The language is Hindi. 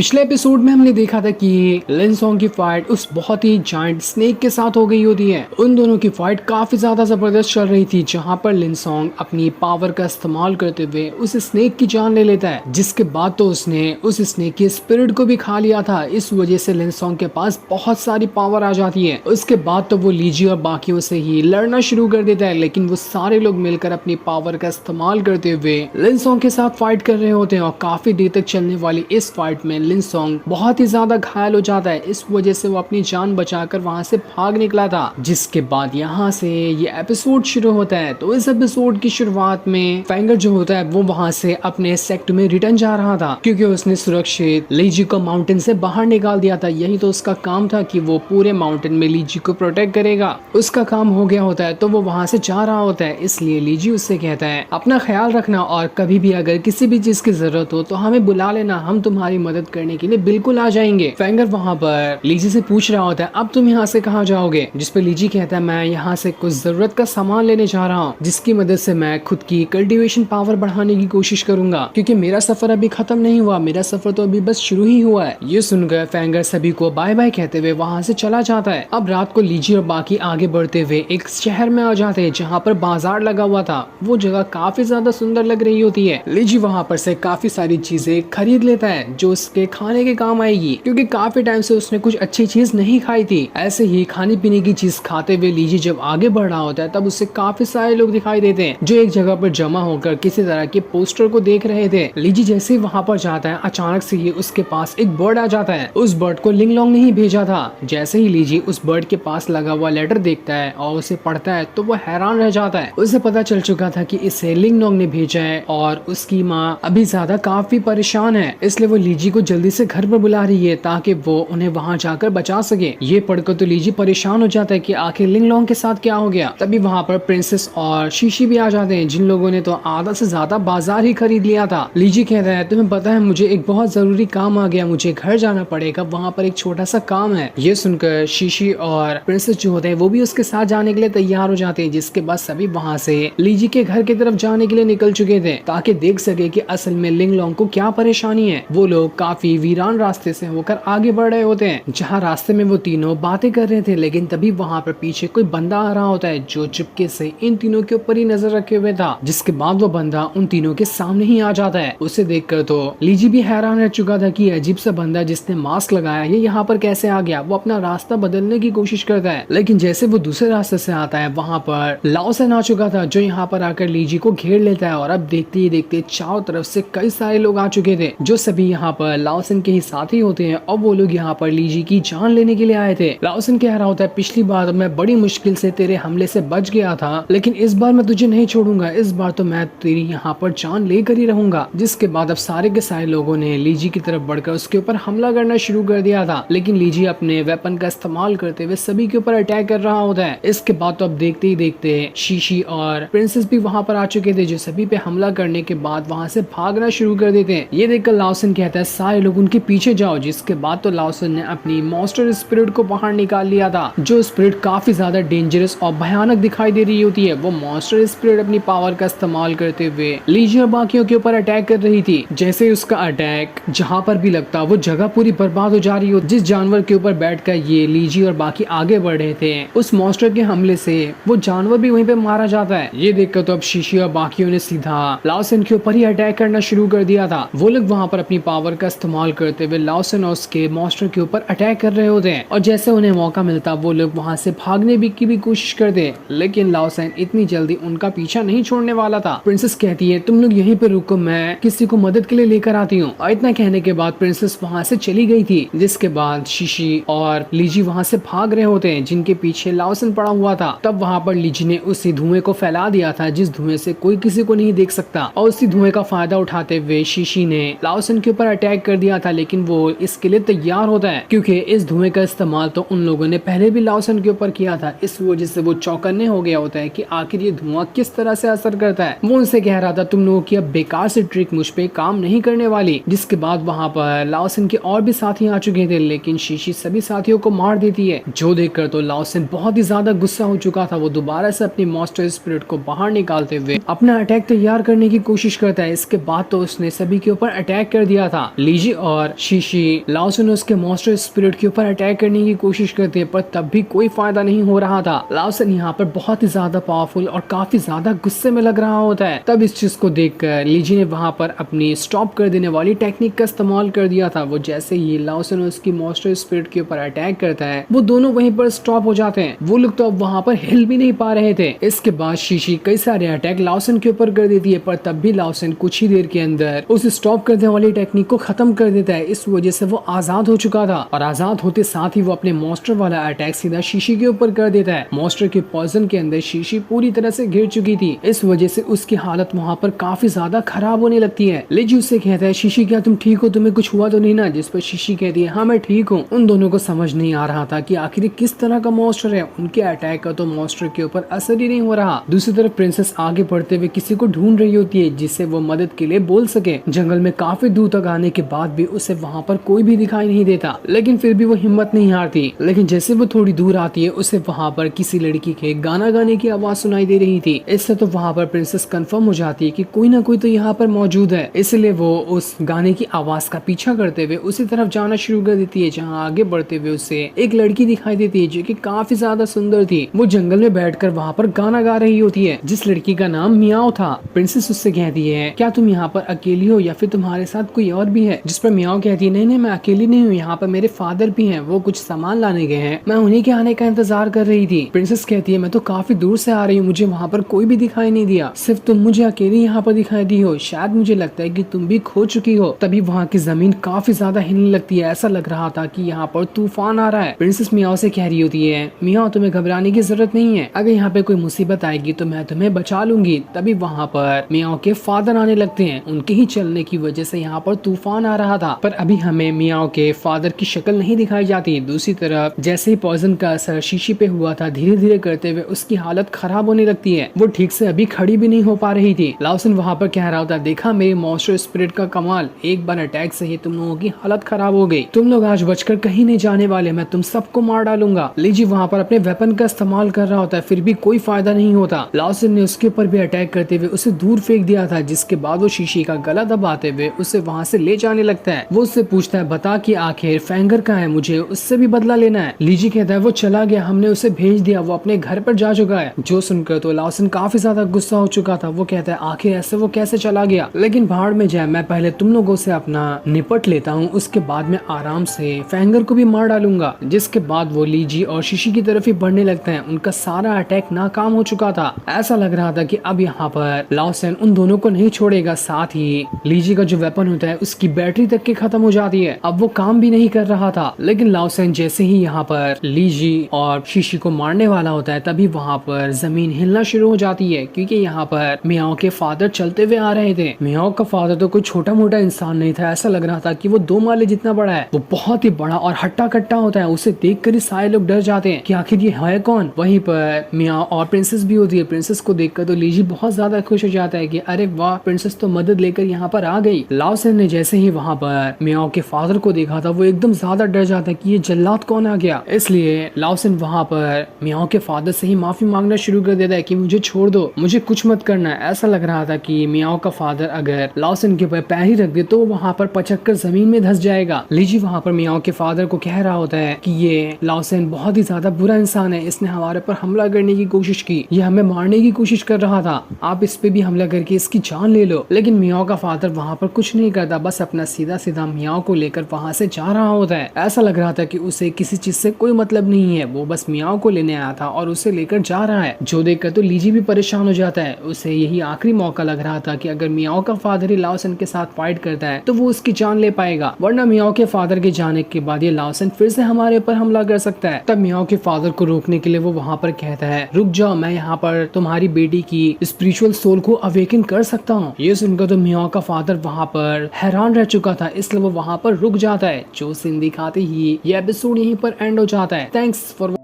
पिछले एपिसोड में हमने देखा था कि लिनसोंग की फाइट उस बहुत ही जायंट स्नेक के साथ हो गई होती है। उन दोनों की फाइट काफी ज्यादा जबरदस्त चल रही थी, जहां पर लिनसोंग अपनी पावर का इस्तेमाल करते हुए उस स्नेक की जान ले लेता है, जिसके बाद तो उसने उस स्नेक के स्पिरिट को भी खा लिया था। इस वजह से लिनसोंग के पास बहुत सारी पावर आ जाती है। उसके बाद तो वो लीजी और बाकियों से ही लड़ना शुरू कर देता है, लेकिन वो सारे लोग मिलकर अपनी पावर का इस्तेमाल करते हुए लिनसोंग के साथ फाइट कर रहे होते हैं। और काफी देर तक चलने वाली इस फाइट में लिनसोंग बहुत ही ज्यादा घायल हो जाता है। इस वजह से वो अपनी जान बचाकर वहां से भाग निकला था, जिसके बाद यहाँ से ये एपिसोड शुरू होता है। तो इस एपिसोड की शुरुआत में फेंगर जो होता है वो वहां से अपने सेक्ट में रिटर्न जा रहा था, क्योंकि उसने सुरक्षित लीजी को माउंटेन से बाहर निकाल दिया था। यही तो उसका काम था कि वो पूरे माउंटेन में लीजी को प्रोटेक्ट करेगा। उसका काम हो गया होता है तो वो वहां से जा रहा होता है। इसलिए लीजी उससे कहता है अपना ख्याल रखना, और कभी भी अगर किसी भी चीज की जरूरत हो तो हमें बुला लेना, हम तुम्हारी मदद करने के लिए बिल्कुल आ जाएंगे। फेंगर वहाँ पर लीजी से पूछ रहा होता है अब तुम यहाँ से कहाँ जाओगे, जिसपे लीजी कहता है मैं यहाँ से कुछ जरूरत का सामान लेने जा रहा हूँ, जिसकी मदद से मैं खुद की कल्टीवेशन पावर बढ़ाने की कोशिश करूंगा, क्योंकि मेरा सफर अभी खत्म नहीं हुआ, मेरा सफर तो अभी बस शुरू ही हुआ है। ये सुनकर फेंगर सभी को बाय बाय कहते हुए वहाँ से चला जाता है। अब रात को लीजी और बाकी आगे बढ़ते हुए एक शहर में आ जाते हैं, जहाँ पर बाजार लगा हुआ था। वो जगह काफी ज्यादा सुंदर लग रही होती है। लीजी वहाँ पर से काफी सारी चीजें खरीद लेता है जो उसके खाने के काम आएगी, क्योंकि काफी टाइम से उसने कुछ अच्छी चीज नहीं खाई थी। ऐसे ही खाने पीने की चीज खाते हुए लीजी जब आगे बढ़ रहा होता है तब उससे काफी सारे लोग दिखाई देते हैं, जो एक जगह पर जमा होकर किसी तरह के पोस्टर को देख रहे थे। लीजी जैसे ही वहाँ पर जाता है अचानक से ही उसके पास एक बर्ड आ जाता है। उस बर्ड को लिंगलोंग ने ही भेजा था। जैसे ही लीजी उस बर्ड के पास लगा हुआ लेटर देखता है और उसे पढ़ता है तो वो हैरान रह जाता है। उसे पता चल चुका था कि इसे लिंगलोंग ने भेजा है और उसकी माँ अभी ज्यादा काफी परेशान है, इसलिए वो लीजी को जल्दी से घर पर बुला रही है ताकि वो उन्हें वहाँ जाकर बचा सके। ये पढ़कर तो लीजी परेशान हो जाता है कि आखिर लिंगलोंग के साथ क्या हो गया। तभी वहाँ पर प्रिंसेस और शीशी भी आ जाते हैं, जिन लोगों ने तो आधा से ज्यादा बाजार ही खरीद लिया था। लीजी कहता है तुम्हें पता है मुझे एक बहुत जरूरी काम आ गया, मुझे घर जाना पड़ेगा, वहाँ पर एक छोटा सा काम है। ये सुनकर शीशी और प्रिंसेस जो होते हैं वो भी उसके साथ जाने के लिए तैयार हो जाते हैं, जिसके बाद सभी वहाँ से लीजी के घर की तरफ जाने के लिए निकल चुके थे ताकि देख सके कि असल में लिंगलोंग को क्या परेशानी है। वो लोग काफी वीरान रास्ते से होकर आगे बढ़ रहे होते हैं, जहाँ रास्ते में वो तीनों बातें कर रहे थे, लेकिन तभी वहाँ पर पीछे कोई बंदा आ रहा होता है जो चुपके से इन तीनों के ऊपर ही नजर रखे हुए था। जिसके बाद वो बंदा उन तीनों के सामने ही आ जाता है। उसे देखकर तो लीजी भी हैरान रह चुका था कि अजीब सा बंदा जिसने मास्क लगाया ये यहाँ पर कैसे आ गया। वो अपना रास्ता बदलने की कोशिश करता है, लेकिन जैसे वो दूसरे रास्ते से आता है वहाँ पर लाओसन आ चुका था, जो यहाँ पर आकर लीजी को घेर लेता है। और अब देखते ही देखते चारों तरफ से कई सारे लोग आ चुके थे, जो सभी यहाँ पर लाओसन के ही साथी होते हैं, और वो लोग यहाँ पर लीजी की जान लेने के लिए आए थे। लाओसन कह रहा होता है पिछली बार मैं बड़ी मुश्किल से तेरे हमले से बच गया था, लेकिन इस बार मैं तुझे नहीं छोड़ूंगा, इस बार तो मैं तेरी यहाँ पर जान लेकर ही रहूंगा। जिसके बाद अब सारे के सारे लोगों ने लीजी की तरफ बढ़कर उसके ऊपर हमला करना शुरू कर दिया था, लेकिन लीजी अपने वेपन का इस्तेमाल करते हुए सभी के ऊपर अटैक कर रहा होता है। इसके बाद तो अब देखते ही देखते शीशी और प्रिंसेस भी वहाँ पर आ चुके थे, जो सभी पे हमला करने के बाद वहाँ से भागना शुरू कर देते हैं। ये देखकर लाओसन कहता है सारे लोग उनके पीछे जाओ। जिसके बाद तो लाओसन ने अपनी मॉन्स्टर स्पिरिट को बाहर निकाल लिया था, जो स्पिरिट काफी ज्यादा डेंजरस और भयानक दिखाई दे रही होती है। वो मॉन्स्टर स्पिरिट अपनी पावर का इस्तेमाल करते हुए लीजी और बाकियों के ऊपर अटैक कर रही थी। जैसे ही उसका अटैक जहाँ पर भी लगता वो जगह पूरी बर्बाद हो जा रही हो। जिस जानवर के ऊपर बैठकर ये लीजी और बाकी आगे बढ़ रहे थे, उस मॉन्स्टर के हमले से वो जानवर भी वहीं पे मारा जाता है। ये देखकर तो अब शीशी और बाकियों ने सीधा लाओसन के ऊपर ही अटैक करना शुरू कर दिया था। वो लोग वहाँ पर अपनी पावर का इस्तेमाल करते हुए लाओसन और उसके मॉन्स्टर के ऊपर अटैक कर रहे होते हैं, और जैसे उन्हें मौका मिलता वो लोग वहाँ से भागने की भी कोशिश करते, लेकिन लाओसन इतनी जल्दी उनका पीछा नहीं छोड़ने वाला था। प्रिंसेस कहती है तुम लोग यहीं पे रुको, मैं किसी को मदद के लिए लेकर आती हूँ। और इतना कहने के बाद प्रिंसेस वहाँ से चली गई थी। जिसके बाद शीशी और लीजी वहाँ से भाग रहे होते हैं, जिनके पीछे लाओसन पड़ा हुआ था। तब वहाँ पर लीजी ने उसी धुएं को फैला दिया था, जिस धुएं से कोई किसी को नहीं देख सकता, और उसी धुएं का फायदा उठाते हुए शीशी ने लाओसन के ऊपर अटैक कर दिया था। लेकिन वो इसके लिए तैयार होता है, क्योंकि इस धुएं का इस्तेमाल तो उन लोगों ने पहले भी लाओसन के ऊपर किया था। इस वजह से वो चौकन्ने हो गया होता है कि आखिर ये धुआं किस तरह से असर करता है। वो उनसे कह रहा था तुम लोगों की अब बेकार से ट्रिक मुझ पे काम नहीं करने वाली। जिसके बाद वहाँ पर लाओसन के और भी साथी आ चुके थे, लेकिन शीशी सभी साथियों को मार देती है, जो देखकर तो लाओसन बहुत ही ज्यादा गुस्सा हो चुका था। वो दोबारा से अपनी मॉन्स्टर स्पिरिट को बाहर निकालते हुए अपना अटैक तैयार करने की कोशिश करता है। इसके बाद तो उसने सभी के ऊपर अटैक कर दिया था। लीजी लीजी और शीशी लाओसन उसके मॉन्स्टर स्पिरिट के ऊपर अटैक करने की कोशिश करते हैं, पर तब भी कोई फायदा नहीं हो रहा था। लाओसन यहाँ पर बहुत ही ज्यादा पावरफुल और काफी ज्यादा गुस्से में लग रहा होता है। तब इस चीज को देखकर लीजी ने वहां पर अपनी स्टॉप कर देने वाली टेक्निक का इस्तेमाल कर दिया था। वो जैसे ही लाओसन उसकी मॉन्स्टर स्पिरिट के ऊपर अटैक करता है, वो दोनों वहीं पर स्टॉप हो जाते हैं। वो लोग तो अब वहां पर हिल भी नहीं पा रहे थे। इसके बाद शीशी कई सारे अटैक लाओसन के ऊपर कर देती है, पर तब भी लाओसन कुछ ही देर के अंदर उस स्टॉप करने वाली टेक्निक को खत्म कर देता है। इस वजह से वो आजाद हो चुका था और आजाद होते साथ ही वो अपने मॉन्स्टर वाला अटैक सीधा शीशी के ऊपर कर देता है। मॉन्स्टर के पॉइजन के अंदर शीशी पूरी तरह से घिर चुकी थी। इस वजह से उसकी हालत वहाँ पर काफी ज्यादा खराब होने लगती है। लीजी उससे कहता है, शीशी क्या तुम ठीक हो, तुम्हें कुछ हुआ तो नहीं ना? जिस पर शीशी कहती है, हाँ मैं ठीक हूँ। उन दोनों को समझ नहीं आ रहा था कि आखिर किस तरह का मॉन्स्टर है। उनके अटैक का तो मॉन्स्टर के ऊपर असर ही नहीं हो रहा। दूसरी तरफ प्रिंसेस आगे बढ़ते हुए किसी को ढूंढ रही होती है जिससे वो मदद के लिए बोल सके। जंगल में काफी दूर तक आने के बाद भी उसे वहाँ पर कोई भी दिखाई नहीं देता, लेकिन फिर भी वो हिम्मत नहीं हारती। लेकिन जैसे वो थोड़ी दूर आती है, उसे वहाँ पर किसी लड़की के गाना गाने की आवाज सुनाई दे रही थी। इससे तो वहाँ पर प्रिंसेस कंफर्म हो जाती है कि कोई ना कोई तो यहाँ पर मौजूद है। इसलिए वो उस गाने की आवाज का पीछा करते हुए उसी तरफ जाना शुरू कर देती है, जहाँ आगे बढ़ते हुए उसे एक लड़की दिखाई देती है जो कि काफी ज्यादा सुंदर थी। वो जंगल में बैठकर वहाँ पर गाना गा रही होती है, जिस लड़की का नाम मियाओ था। प्रिंसेस उससे कहती है, क्या तुम यहाँ पर अकेली हो या फिर तुम्हारे साथ कोई और भी है? जिस पर मियाओ कहती है, नहीं नहीं मैं अकेली नहीं हूँ, यहाँ पर मेरे फादर भी हैं, वो कुछ सामान लाने गए हैं, मैं उन्हीं के आने का इंतजार कर रही थी। प्रिंसेस कहती है, मैं तो काफी दूर से आ रही हूँ, मुझे वहाँ पर कोई भी दिखाई नहीं दिया, सिर्फ तुम मुझे अकेली यहाँ पर दिखाई दी हो। शायद मुझे लगता है कि तुम भी खो चुकी हो। तभी वहाँ की जमीन काफी ज्यादा हिलने लगती है, ऐसा लग रहा था कि यहाँ पर तूफान आ रहा है। प्रिंसेस मियाओ से कह रही होती है, मियाओ तुम्हें घबराने की जरूरत नहीं है, अगर यहाँ पे कोई मुसीबत आएगी तो मैं तुम्हें बचा लूंगी। तभी वहाँ पर मियाओ के फादर आने लगते हैं। उनके ही चलने की वजह से यहाँ पर तूफान आ रहा था, पर अभी हमें मियाओ के फादर की शक्ल नहीं दिखाई जाती। दूसरी तरफ जैसे ही पॉइजन का असर शीशी पे हुआ था, धीरे धीरे करते हुए उसकी हालत खराब होने लगती है। वो ठीक से अभी खड़ी भी नहीं हो पा रही थी। लाओसन वहाँ पर कह रहा होता, देखा मेरे मॉन्स्टर स्पिरिट का कमाल, एक बार अटैक से ही तुम लोगों की हालत खराब हो गई, तुम लोग आज बचकर कहीं नहीं जाने वाले, मैं तुम सबको मार डालूंगा। लीजी वहाँ पर अपने वेपन का इस्तेमाल कर रहा होता है, फिर भी कोई फायदा नहीं होता। लाओसन ने उसके ऊपर भी अटैक करते हुए उसे दूर फेंक दिया था, जिसके बाद वो शीशी का गला दबाते हुए उसे वहाँ से ले जाने लगता है। वो उससे पूछता है, बता कि आखिर फेंगर कहाँ है, मुझे उससे भी बदला लेना है। लीजी कहता है, वो चला गया, हमने उसे भेज दिया, वो अपने घर पर जा चुका है। जो सुनकर तो लाओसन काफी ज्यादा गुस्सा हो चुका था। वो कहता है, आखिर ऐसे वो कैसे चला गया? लेकिन भाड़ में जाए, मैं पहले तुम लोगों से अपना निपट लेता हूँ, उसके बाद में आराम से फेंगर को भी मार डालूंगा। जिसके बाद वो लीजी और शीशी की तरफ ही बढ़ने लगते हैं। उनका सारा अटैक नाकाम हो चुका था। ऐसा लग रहा था कि अब यहाँ पर लाओसन उन दोनों को नहीं छोड़ेगा। साथ ही लीजी का जो वेपन होता है उसकी बैटरी तक की खत्म हो जाती है, अब वो काम भी नहीं कर रहा था। लेकिन लाओसन जैसे ही यहाँ पर लीजी और शीशी को मारने वाला होता है, तभी वहाँ पर जमीन हिलना शुरू हो जाती है, क्योंकि यहाँ पर मियाओ के फादर चलते हुए आ रहे थे। मियाओ का फादर तो कोई छोटा मोटा इंसान नहीं था, ऐसा लग रहा था कि वो 2 माले जितना बड़ा है। वो बहुत ही बड़ा और हट्टा कट्टा होता है, उसे देखकर ही सारे लोग डर जाते हैं कि आखिर ये है कौन। वहीं पर मियाओ और प्रिंसेस भी होती है। प्रिंसेस को देखकर तो लीजी बहुत ज्यादा खुश हो जाता है कि अरे वाह, प्रिंसेस तो मदद लेकर यहाँ पर आ गई। लाओसन ने जैसे ही वहाँ पर मियाओ के फादर को देखा था, वो एकदम ज्यादा डर जाता है कि ये जल्लाद कौन आ गया। इसलिए लाओसन वहाँ पर मियाओ के फादर से ही माफी मांगना शुरू कर देता है कि मुझे छोड़ दो, मुझे कुछ मत करना है। ऐसा लग रहा था कि मियाओ का फादर अगर लाओसन के ऊपर पैर ही रख दे तो वहाँ पर पचक कर जमीन में धंस जाएगा। लीजी वहाँ पर मियाओ के फादर को कह रहा होता है कि ये लाओसन बहुत ही ज्यादा बुरा इंसान है, इसने हमारे पर हमला करने की कोशिश की, ये हमें मारने की कोशिश कर रहा था, आप इस पे भी हमला करके इसकी जान ले लो। लेकिन मियाओ का फादर वहाँ पर कुछ नहीं करता, बस अपना सीधा सीधा मियाओ को लेकर वहाँ से जा रहा होता है। ऐसा लग रहा था कि उसे किसी चीज से कोई मतलब नहीं है, वो बस मियाओ को लेने आया था और उसे लेकर जा रहा है। जो देखकर तो लीजी भी परेशान हो जाता है। उसे यही आखिरी मौका लग रहा था कि अगर मियाओ का फादर ही लाओसन के साथ फाइट करता है तो वो उसकी जान ले पाएगा, वरना मियाओ के फादर के जाने के बाद ये लाओसन फिर से हमारे ऊपर हमला कर सकता है। तब मियाओ के फादर को रोकने के लिए वो वहाँ पर कहता है, रुक जाओ, मैं यहाँ पर तुम्हारी बेटी की स्पिरिचुअल सोल को अवेकन कर सकता हूँ। ये सुनकर तो मियाओ का फादर वहाँ पर हैरान रह चुका था, इसलिए वो वहाँ पर रुक जाता है। जो सीन दिखाते ही ये एपिसोड यहीं पर एंड हो जाता है। Thanks for